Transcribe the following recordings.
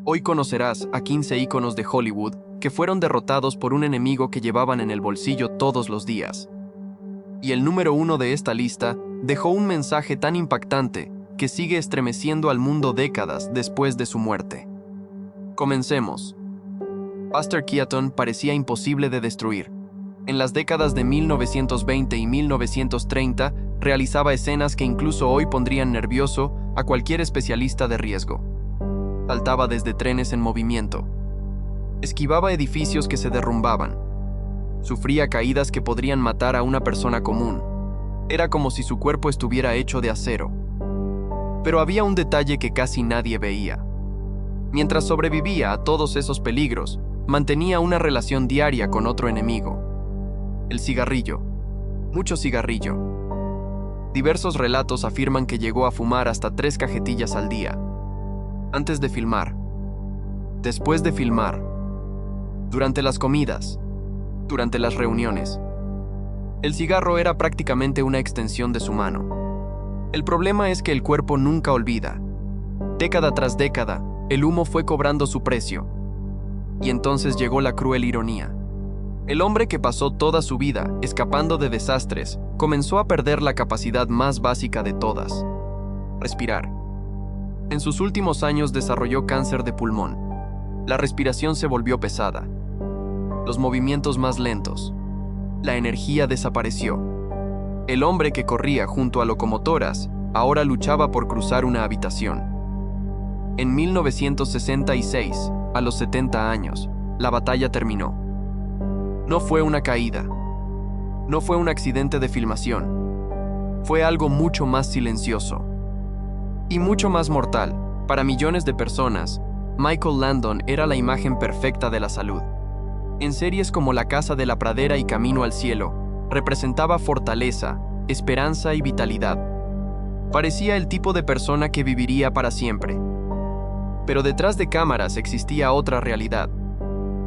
Hoy conocerás a 15 íconos de Hollywood que fueron derrotados por un enemigo que llevaban en el bolsillo todos los días. Y el número 1 de esta lista dejó un mensaje tan impactante que sigue estremeciendo al mundo décadas después de su muerte. Comencemos. Buster Keaton parecía imposible de destruir. En las décadas de 1920 y 1930 realizaba escenas que incluso hoy pondrían nervioso a cualquier especialista de riesgo. Saltaba desde trenes en movimiento. Esquivaba edificios que se derrumbaban. Sufría caídas que podrían matar a una persona común. Era como si su cuerpo estuviera hecho de acero. Pero había un detalle que casi nadie veía. Mientras sobrevivía a todos esos peligros, mantenía una relación diaria con otro enemigo. El cigarrillo. Mucho cigarrillo. Diversos relatos afirman que llegó a fumar hasta 3 cajetillas al día. Antes de filmar. Después de filmar. Durante las comidas. Durante las reuniones. El cigarro era prácticamente una extensión de su mano. El problema es que el cuerpo nunca olvida. Década tras década, el humo fue cobrando su precio. Y entonces llegó la cruel ironía. El hombre que pasó toda su vida escapando de desastres comenzó a perder la capacidad más básica de todas: respirar. En sus últimos años desarrolló cáncer de pulmón. La respiración se volvió pesada. Los movimientos más lentos. La energía desapareció. El hombre que corría junto a locomotoras ahora luchaba por cruzar una habitación. En 1966, a los 70 años, la batalla terminó. No fue una caída. No fue un accidente de filmación. Fue algo mucho más silencioso. Y mucho más mortal. Para millones de personas, Michael Landon era la imagen perfecta de la salud. En series como La Casa de la Pradera y Camino al Cielo, representaba fortaleza, esperanza y vitalidad. Parecía el tipo de persona que viviría para siempre. Pero detrás de cámaras existía otra realidad.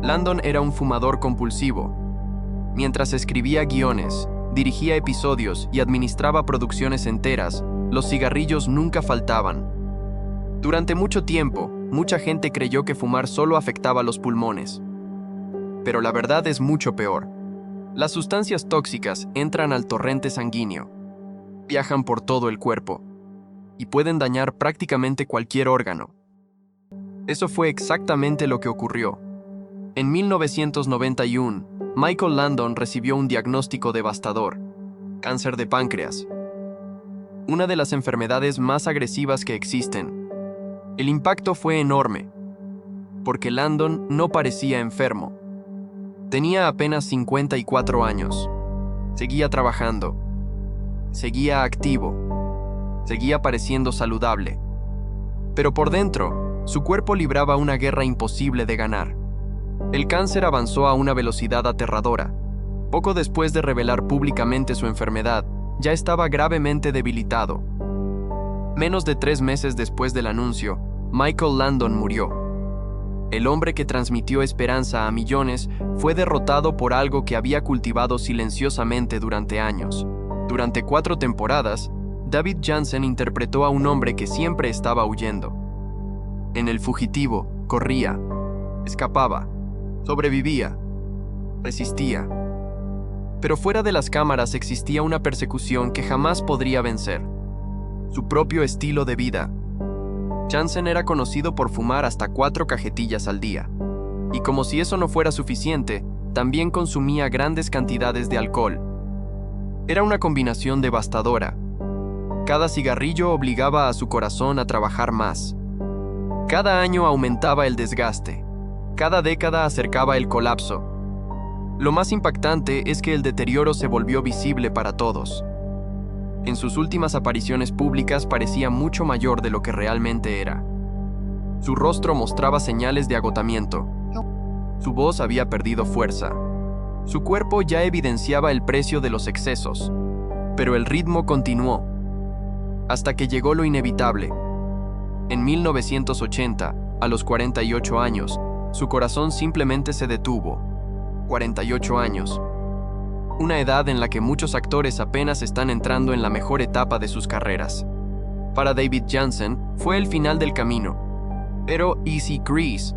Landon era un fumador compulsivo. Mientras escribía guiones, dirigía episodios y administraba producciones enteras, los cigarrillos nunca faltaban. Durante mucho tiempo, mucha gente creyó que fumar solo afectaba los pulmones. Pero la verdad es mucho peor. Las sustancias tóxicas entran al torrente sanguíneo, viajan por todo el cuerpo y pueden dañar prácticamente cualquier órgano. Eso fue exactamente lo que ocurrió. En 1991, Michael Landon recibió un diagnóstico devastador: cáncer de páncreas. Una de las enfermedades más agresivas que existen. El impacto fue enorme, porque Landon no parecía enfermo. Tenía apenas 54 años. Seguía trabajando. Seguía activo. Seguía pareciendo saludable. Pero por dentro, su cuerpo libraba una guerra imposible de ganar. El cáncer avanzó a una velocidad aterradora. Poco después de revelar públicamente su enfermedad, ya estaba gravemente debilitado. Menos de 3 meses después del anuncio, Michael Landon murió. El hombre que transmitió esperanza a millones fue derrotado por algo que había cultivado silenciosamente durante años. Durante 4 temporadas, David Janssen interpretó a un hombre que siempre estaba huyendo. En El Fugitivo, corría, escapaba, sobrevivía, resistía. Pero fuera de las cámaras existía una persecución que jamás podría vencer: su propio estilo de vida. Janssen era conocido por fumar hasta 4 cajetillas al día. Y como si eso no fuera suficiente, también consumía grandes cantidades de alcohol. Era una combinación devastadora. Cada cigarrillo obligaba a su corazón a trabajar más. Cada año aumentaba el desgaste. Cada década acercaba el colapso. Lo más impactante es que el deterioro se volvió visible para todos. En sus últimas apariciones públicas parecía mucho mayor de lo que realmente era. Su rostro mostraba señales de agotamiento. Su voz había perdido fuerza. Su cuerpo ya evidenciaba el precio de los excesos. Pero el ritmo continuó, hasta que llegó lo inevitable. En 1980, a los 48 años, su corazón simplemente se detuvo. 48 años. Una edad en la que muchos actores apenas están entrando en la mejor etapa de sus carreras. Para David Janssen, fue el final del camino. Pero Easy Grease,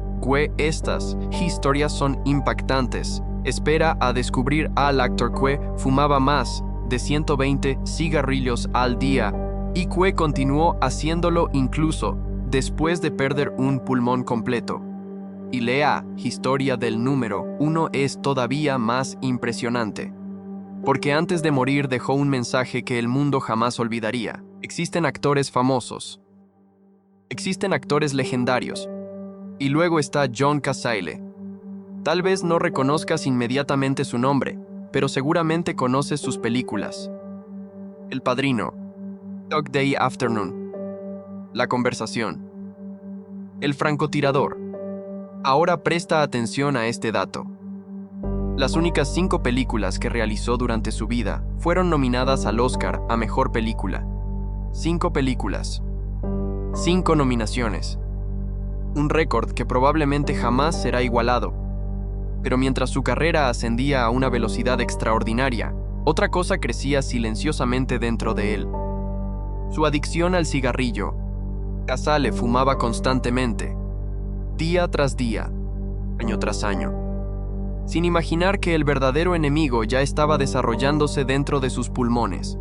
estas historias son impactantes. Espera a descubrir al actor que fumaba más de 120 cigarrillos al día y que continuó haciéndolo incluso después de perder un pulmón completo. Y la historia del número 1 es todavía más impresionante, porque antes de morir dejó un mensaje que el mundo jamás olvidaría. Existen actores famosos, existen actores legendarios, y luego está John Cazale. Tal vez no reconozcas inmediatamente su nombre, pero seguramente conoces sus películas. El Padrino, Dog Day Afternoon, La Conversación, El Francotirador. Ahora presta atención a este dato. Las únicas 5 películas que realizó durante su vida fueron nominadas al Oscar a Mejor Película. 5 películas. 5 nominaciones. Un récord que probablemente jamás será igualado. Pero mientras su carrera ascendía a una velocidad extraordinaria, otra cosa crecía silenciosamente dentro de él. Su adicción al cigarrillo. Cazale fumaba constantemente, día tras día, año tras año, sin imaginar que el verdadero enemigo ya estaba desarrollándose dentro de sus pulmones.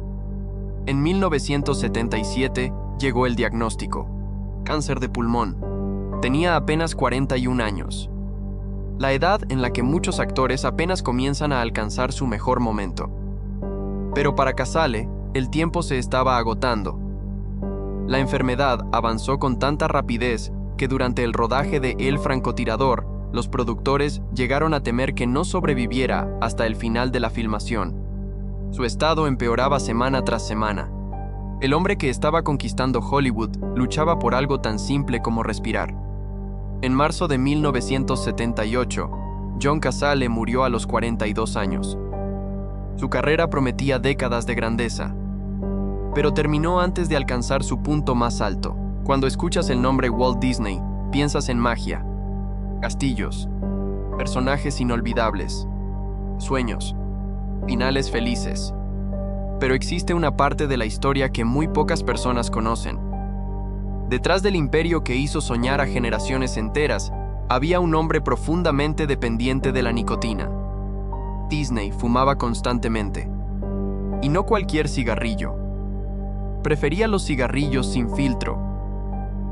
En 1977 llegó el diagnóstico: cáncer de pulmón. Tenía apenas 41 años. La edad en la que muchos actores apenas comienzan a alcanzar su mejor momento. Pero para Cazale, el tiempo se estaba agotando. La enfermedad avanzó con tanta rapidez que durante el rodaje de El Francotirador, los productores llegaron a temer que no sobreviviera hasta el final de la filmación. Su estado empeoraba semana tras semana. El hombre que estaba conquistando Hollywood luchaba por algo tan simple como respirar. En marzo de 1978, John Cazale murió a los 42 años. Su carrera prometía décadas de grandeza, pero terminó antes de alcanzar su punto más alto. Cuando escuchas el nombre Walt Disney, piensas en magia, castillos, personajes inolvidables, sueños, finales felices. Pero existe una parte de la historia que muy pocas personas conocen. Detrás del imperio que hizo soñar a generaciones enteras, había un hombre profundamente dependiente de la nicotina. Disney fumaba constantemente. Y no cualquier cigarrillo. Prefería los cigarrillos sin filtro.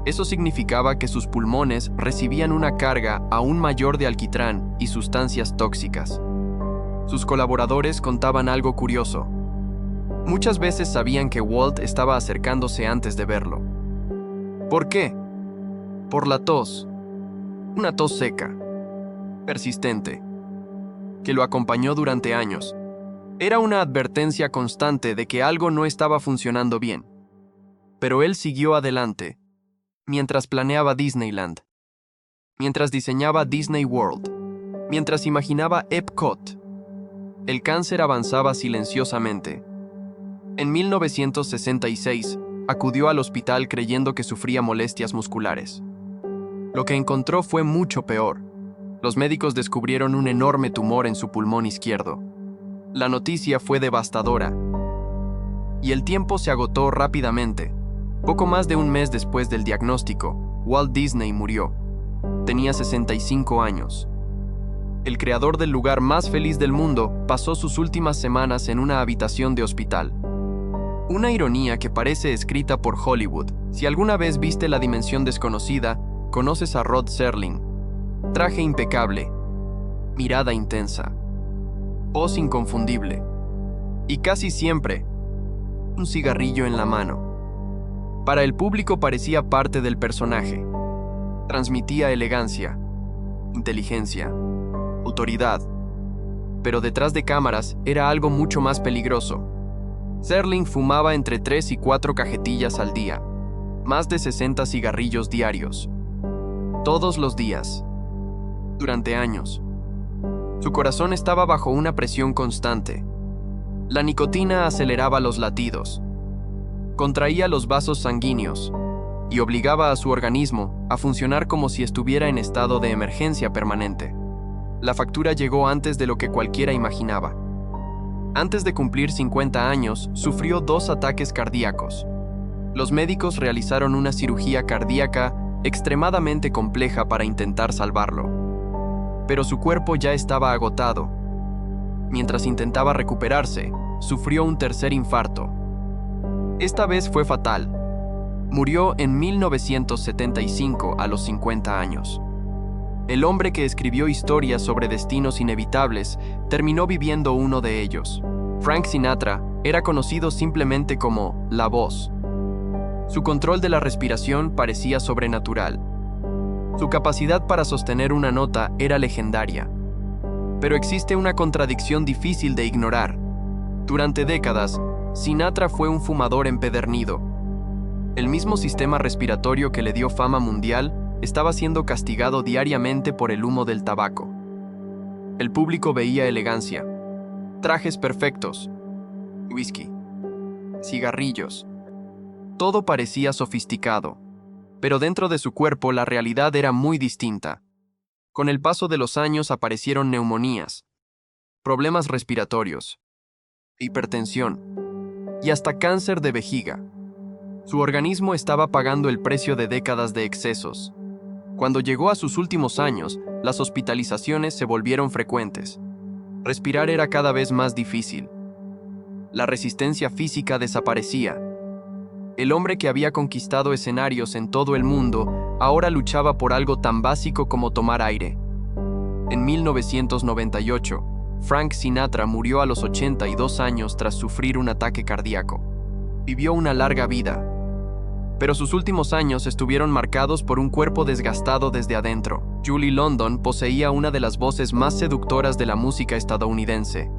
Eso significaba que sus pulmones recibían una carga aún mayor de alquitrán y sustancias tóxicas. Sus colaboradores contaban algo curioso. Muchas veces sabían que Walt estaba acercándose antes de verlo. ¿Por qué? Por la tos. Una tos seca, persistente, que lo acompañó durante años. Era una advertencia constante de que algo no estaba funcionando bien. Pero él siguió adelante, mientras planeaba Disneyland, mientras diseñaba Disney World, mientras imaginaba Epcot. El cáncer avanzaba silenciosamente. En 1966, acudió al hospital creyendo que sufría molestias musculares. Lo que encontró fue mucho peor. Los médicos descubrieron un enorme tumor en su pulmón izquierdo. La noticia fue devastadora. Y el tiempo se agotó rápidamente. Poco más de un mes después del diagnóstico, Walt Disney murió. Tenía 65 años. El creador del lugar más feliz del mundo pasó sus últimas semanas en una habitación de hospital. Una ironía que parece escrita por Hollywood. Si alguna vez viste La Dimensión Desconocida, conoces a Rod Serling. Traje impecable, mirada intensa, voz inconfundible, y casi siempre, un cigarrillo en la mano. Para el público parecía parte del personaje. Transmitía elegancia, inteligencia, autoridad. Pero detrás de cámaras era algo mucho más peligroso. Serling fumaba entre 3 y 4 cajetillas al día, más de 60 cigarrillos diarios, todos los días, durante años. Su corazón estaba bajo una presión constante. La nicotina aceleraba los latidos, contraía los vasos sanguíneos y obligaba a su organismo a funcionar como si estuviera en estado de emergencia permanente. La factura llegó antes de lo que cualquiera imaginaba. Antes de cumplir 50 años, sufrió 2 ataques cardíacos. Los médicos realizaron una cirugía cardíaca extremadamente compleja para intentar salvarlo. Pero su cuerpo ya estaba agotado. Mientras intentaba recuperarse, sufrió un tercer infarto. Esta vez fue fatal. Murió en 1975 a los 50 años. El hombre que escribió historias sobre destinos inevitables terminó viviendo uno de ellos. Frank Sinatra era conocido simplemente como La Voz. Su control de la respiración parecía sobrenatural. Su capacidad para sostener una nota era legendaria. Pero existe una contradicción difícil de ignorar. Durante décadas, Sinatra fue un fumador empedernido. El mismo sistema respiratorio que le dio fama mundial estaba siendo castigado diariamente por el humo del tabaco. El público veía elegancia, trajes perfectos, whisky, cigarrillos. Todo parecía sofisticado, pero dentro de su cuerpo la realidad era muy distinta. Con el paso de los años aparecieron neumonías, problemas respiratorios, hipertensión y hasta cáncer de vejiga. Su organismo estaba pagando el precio de décadas de excesos. Cuando llegó a sus últimos años, las hospitalizaciones se volvieron frecuentes. Respirar era cada vez más difícil. La resistencia física desaparecía. El hombre que había conquistado escenarios en todo el mundo ahora luchaba por algo tan básico como tomar aire. En 1998, Frank Sinatra murió a los 82 años tras sufrir un ataque cardíaco. Vivió una larga vida, pero sus últimos años estuvieron marcados por un cuerpo desgastado desde adentro. Julie London poseía una de las voces más seductoras de la música estadounidense.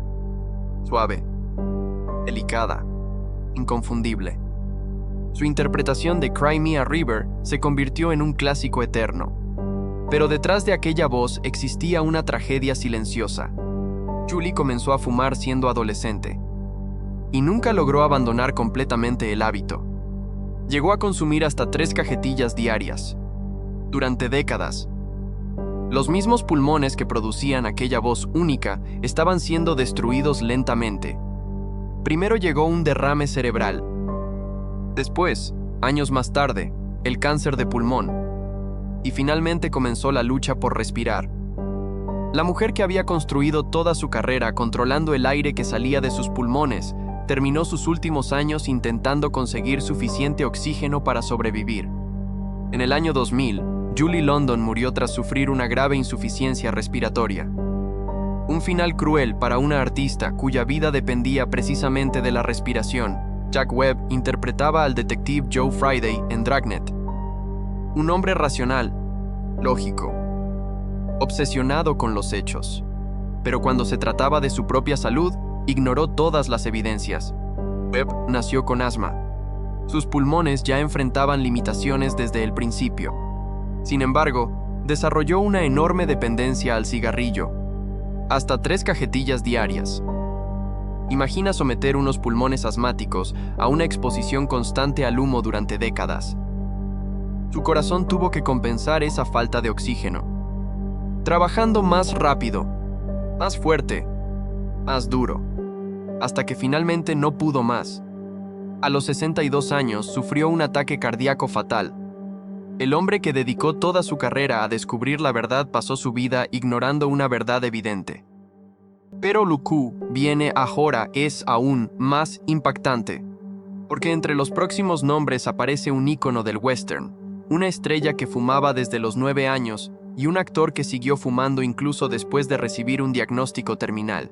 Suave, delicada, inconfundible. Su interpretación de Cry Me a River se convirtió en un clásico eterno. Pero detrás de aquella voz existía una tragedia silenciosa. Julie comenzó a fumar siendo adolescente y nunca logró abandonar completamente el hábito. Llegó a consumir hasta 3 cajetillas diarias. Durante décadas, los mismos pulmones que producían aquella voz única estaban siendo destruidos lentamente. Primero llegó un derrame cerebral. Después, años más tarde, el cáncer de pulmón. Y finalmente comenzó la lucha por respirar. La mujer que había construido toda su carrera controlando el aire que salía de sus pulmones, terminó sus últimos años intentando conseguir suficiente oxígeno para sobrevivir. En el año 2000, Julie London murió tras sufrir una grave insuficiencia respiratoria. Un final cruel para una artista cuya vida dependía precisamente de la respiración. Jack Webb interpretaba al detective Joe Friday en Dragnet. Un hombre racional, lógico, obsesionado con los hechos. Pero cuando se trataba de su propia salud, ignoró todas las evidencias. Webb nació con asma. Sus pulmones ya enfrentaban limitaciones desde el principio. Sin embargo, desarrolló una enorme dependencia al cigarrillo. Hasta 3 cajetillas diarias. Imagina someter unos pulmones asmáticos a una exposición constante al humo durante décadas. Su corazón tuvo que compensar esa falta de oxígeno, trabajando más rápido, más fuerte, más duro, hasta que finalmente no pudo más. A los 62 años sufrió un ataque cardíaco fatal. El hombre que dedicó toda su carrera a descubrir la verdad pasó su vida ignorando una verdad evidente. Pero Luku viene ahora es aún más impactante, porque entre los próximos nombres aparece un ícono del western, una estrella que fumaba desde los 9 años y un actor que siguió fumando incluso después de recibir un diagnóstico terminal.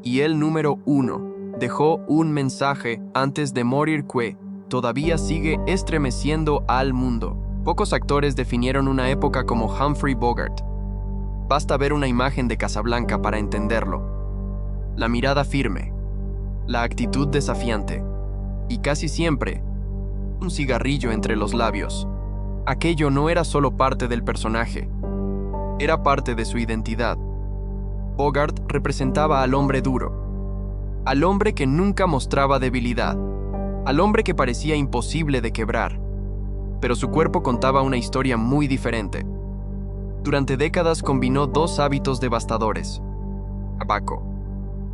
Y el número 1 dejó un mensaje antes de morir que todavía sigue estremeciendo al mundo. Pocos actores definieron una época como Humphrey Bogart. Basta ver una imagen de Casablanca para entenderlo. La mirada firme, la actitud desafiante y casi siempre un cigarrillo entre los labios. Aquello no era solo parte del personaje, era parte de su identidad. Bogart representaba al hombre duro, al hombre que nunca mostraba debilidad, al hombre que parecía imposible de quebrar. Pero su cuerpo contaba una historia muy diferente. Durante décadas combinó 2 hábitos devastadores: tabaco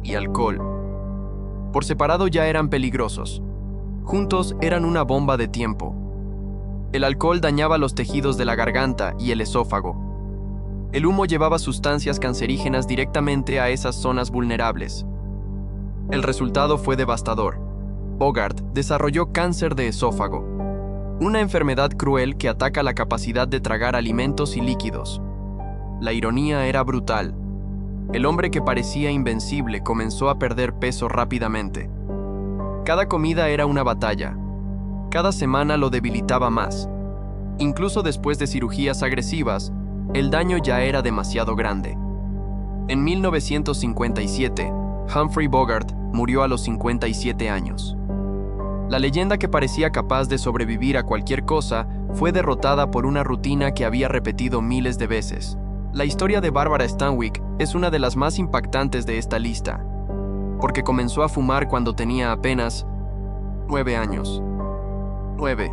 y alcohol. Por separado ya eran peligrosos. Juntos eran una bomba de tiempo. El alcohol dañaba los tejidos de la garganta y el esófago. El humo llevaba sustancias cancerígenas directamente a esas zonas vulnerables. El resultado fue devastador. Bogart desarrolló cáncer de esófago, una enfermedad cruel que ataca la capacidad de tragar alimentos y líquidos. La ironía era brutal. El hombre que parecía invencible comenzó a perder peso rápidamente. Cada comida era una batalla. Cada semana lo debilitaba más. Incluso después de cirugías agresivas, el daño ya era demasiado grande. En 1957, Humphrey Bogart murió a los 57 años. La leyenda que parecía capaz de sobrevivir a cualquier cosa fue derrotada por una rutina que había repetido miles de veces. La historia de Barbara Stanwyck es una de las más impactantes de esta lista, porque comenzó a fumar cuando tenía apenas 9 años. 9.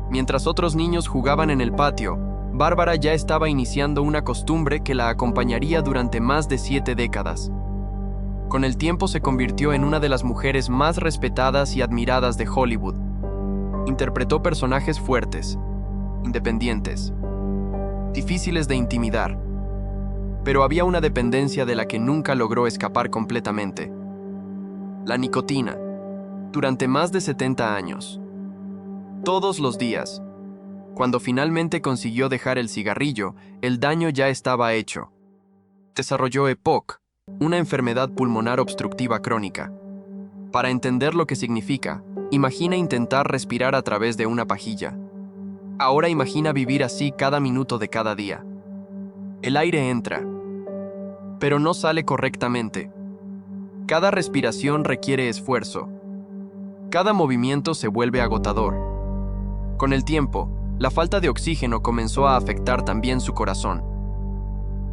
Mientras otros niños jugaban en el patio, Bárbara ya estaba iniciando una costumbre que la acompañaría durante más de 7 décadas. Con el tiempo se convirtió en una de las mujeres más respetadas y admiradas de Hollywood. Interpretó personajes fuertes, independientes, difíciles de intimidar, pero había una dependencia de la que nunca logró escapar completamente: la nicotina, durante más de 70 años. Todos los días. Cuando finalmente consiguió dejar el cigarrillo, el daño ya estaba hecho. Desarrolló EPOC, una enfermedad pulmonar obstructiva crónica. Para entender lo que significa, imagina intentar respirar a través de una pajilla. Ahora imagina vivir así cada minuto de cada día. El aire entra, pero no sale correctamente. Cada respiración requiere esfuerzo. Cada movimiento se vuelve agotador. Con el tiempo, la falta de oxígeno comenzó a afectar también su corazón.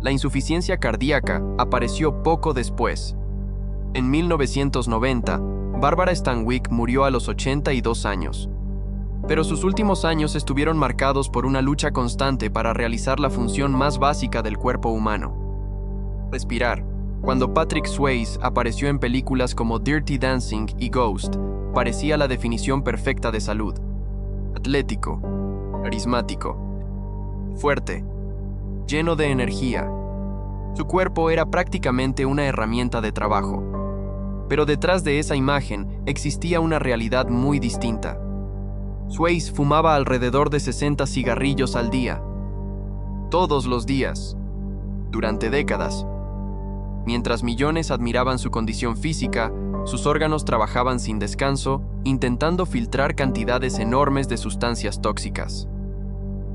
La insuficiencia cardíaca apareció poco después. En 1990, Barbara Stanwyck murió a los 82 años. Pero sus últimos años estuvieron marcados por una lucha constante para realizar la función más básica del cuerpo humano: respirar. Cuando Patrick Swayze apareció en películas como Dirty Dancing y Ghost, parecía la definición perfecta de salud. Atlético, carismático, fuerte, lleno de energía. Su cuerpo era prácticamente una herramienta de trabajo. Pero detrás de esa imagen existía una realidad muy distinta. Swayze fumaba alrededor de 60 cigarrillos al día. Todos los días. Durante décadas. Mientras millones admiraban su condición física, sus órganos trabajaban sin descanso, intentando filtrar cantidades enormes de sustancias tóxicas.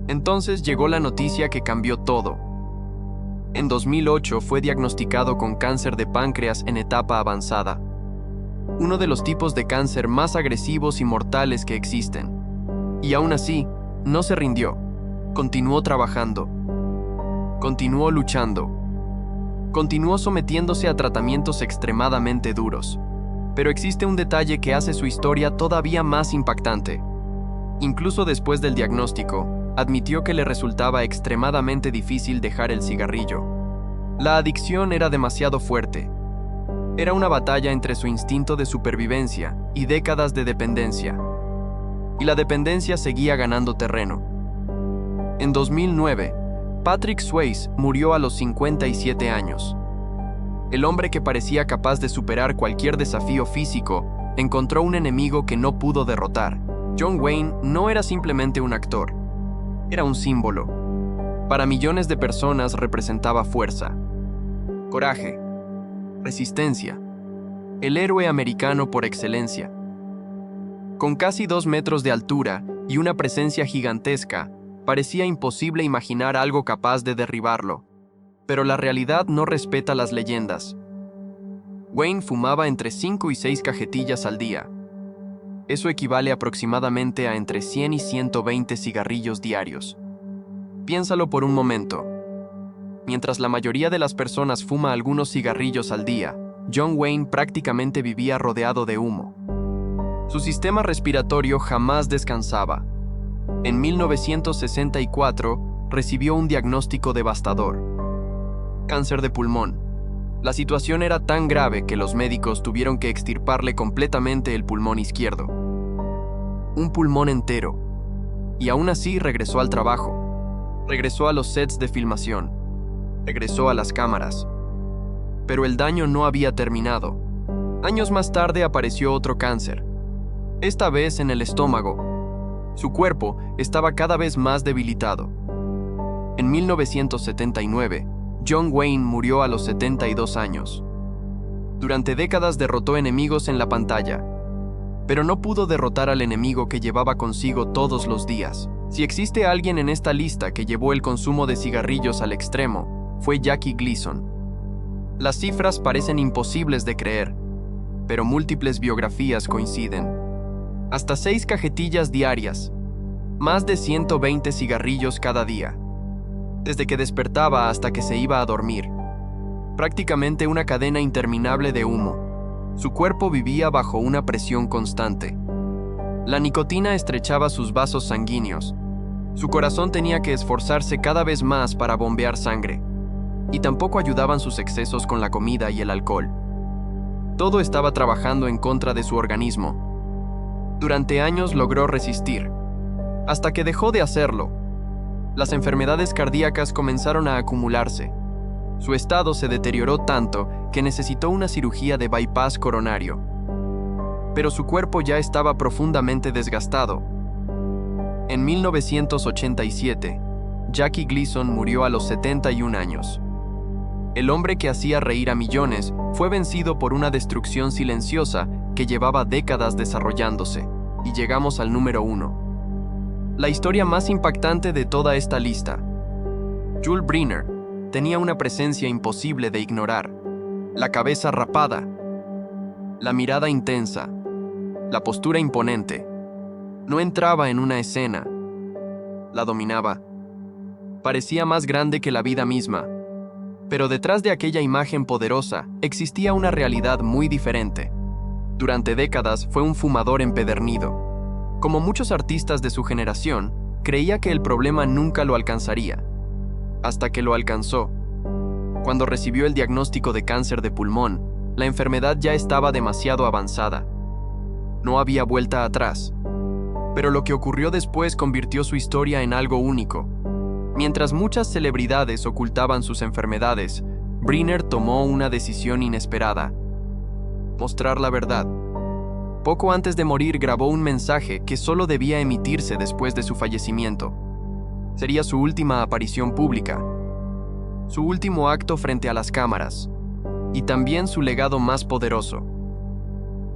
Entonces llegó la noticia que cambió todo. En 2008 fue diagnosticado con cáncer de páncreas en etapa avanzada, uno de los tipos de cáncer más agresivos y mortales que existen. Y aún así, no se rindió. Continuó trabajando. Continuó luchando. Continuó sometiéndose a tratamientos extremadamente duros. Pero existe un detalle que hace su historia todavía más impactante. Incluso después del diagnóstico, admitió que le resultaba extremadamente difícil dejar el cigarrillo. La adicción era demasiado fuerte. Era una batalla entre su instinto de supervivencia y décadas de dependencia. Y la dependencia seguía ganando terreno. En 2009, Patrick Swayze murió a los 57 años. El hombre que parecía capaz de superar cualquier desafío físico encontró un enemigo que no pudo derrotar. John Wayne no era simplemente un actor, era un símbolo. Para millones de personas representaba fuerza, coraje, resistencia, el héroe americano por excelencia. Con casi 2 metros de altura y una presencia gigantesca, parecía imposible imaginar algo capaz de derribarlo. Pero la realidad no respeta las leyendas. Wayne fumaba entre 5 y 6 cajetillas al día. Eso equivale aproximadamente a entre 100 y 120 cigarrillos diarios. Piénsalo por un momento. Mientras la mayoría de las personas fuma algunos cigarrillos al día, John Wayne prácticamente vivía rodeado de humo. Su sistema respiratorio jamás descansaba. En 1964, recibió un diagnóstico devastador: cáncer de pulmón. La situación era tan grave que los médicos tuvieron que extirparle completamente el pulmón izquierdo. Un pulmón entero. y aún así regresó al trabajo. Regresó a los sets de filmación. Regresó a las cámaras. Pero el daño no había terminado. Años más tarde apareció otro cáncer. Esta vez en el estómago. Su cuerpo estaba cada vez más debilitado. En 1979, John Wayne murió a los 72 años. Durante décadas derrotó enemigos en la pantalla, pero no pudo derrotar al enemigo que llevaba consigo todos los días. Si existe alguien en esta lista que llevó el consumo de cigarrillos al extremo, fue Jackie Gleason. Las cifras parecen imposibles de creer, pero múltiples biografías coinciden. Hasta 6 cajetillas diarias, más de 120 cigarrillos cada día, desde que despertaba hasta que se iba a dormir. Prácticamente una cadena interminable de humo. Su cuerpo vivía bajo una presión constante. La nicotina estrechaba sus vasos sanguíneos. Su corazón tenía que esforzarse cada vez más para bombear sangre. Y tampoco ayudaban sus excesos con la comida y el alcohol. Todo estaba trabajando en contra de su organismo. Durante años logró resistir, hasta que dejó de hacerlo. Las enfermedades cardíacas comenzaron a acumularse. Su estado se deterioró tanto que necesitó una cirugía de bypass coronario. Pero su cuerpo ya estaba profundamente desgastado. En 1987, Jackie Gleason murió a los 71 años. El hombre que hacía reír a millones fue vencido por una destrucción silenciosa que llevaba décadas desarrollándose, y llegamos al número 1. La historia más impactante de toda esta lista. Jules Briner tenía una presencia imposible de ignorar. La cabeza rapada, la mirada intensa, la postura imponente. No entraba en una escena, la dominaba. Parecía más grande que la vida misma. Pero detrás de aquella imagen poderosa existía una realidad muy diferente. Durante décadas fue un fumador empedernido. Como muchos artistas de su generación, creía que el problema nunca lo alcanzaría. Hasta que lo alcanzó. Cuando recibió el diagnóstico de cáncer de pulmón, la enfermedad ya estaba demasiado avanzada. No había vuelta atrás. Pero lo que ocurrió después convirtió su historia en algo único. Mientras muchas celebridades ocultaban sus enfermedades, Briner tomó una decisión inesperada: mostrar la verdad. Poco antes de morir grabó un mensaje que solo debía emitirse después de su fallecimiento. Sería su última aparición pública, su último acto frente a las cámaras, y también su legado más poderoso.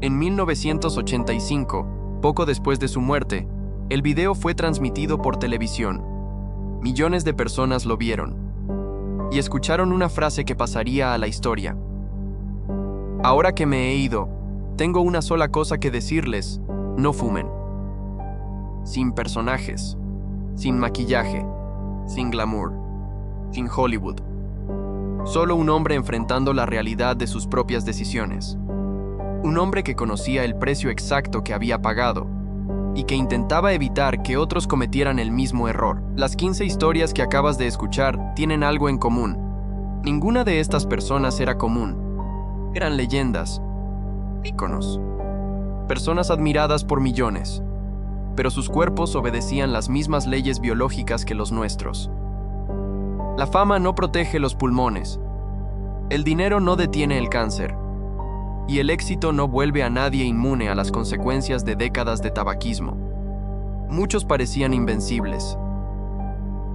En 1985, poco después de su muerte, el video fue transmitido por televisión. Millones de personas lo vieron y escucharon una frase que pasaría a la historia. Ahora que me he ido, tengo una sola cosa que decirles: no fumen. Sin personajes, sin maquillaje, sin glamour, sin Hollywood. Solo un hombre enfrentando la realidad de sus propias decisiones. Un hombre que conocía el precio exacto que había pagado y que intentaba evitar que otros cometieran el mismo error. Las 15 historias que acabas de escuchar tienen algo en común. Ninguna de estas personas era común. Eran leyendas, íconos, personas admiradas por millones, pero sus cuerpos obedecían las mismas leyes biológicas que los nuestros. La fama no protege los pulmones, el dinero no detiene el cáncer, y el éxito no vuelve a nadie inmune a las consecuencias de décadas de tabaquismo. Muchos parecían invencibles,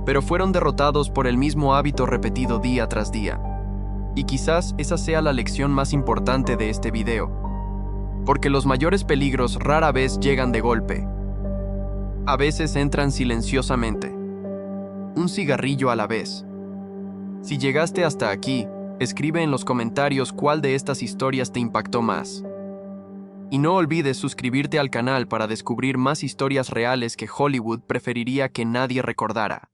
pero fueron derrotados por el mismo hábito repetido día tras día. Y quizás esa sea la lección más importante de este video, porque los mayores peligros rara vez llegan de golpe. A veces entran silenciosamente, un cigarrillo a la vez. Si llegaste hasta aquí, escribe en los comentarios cuál de estas historias te impactó más. Y no olvides suscribirte al canal para descubrir más historias reales que Hollywood preferiría que nadie recordara.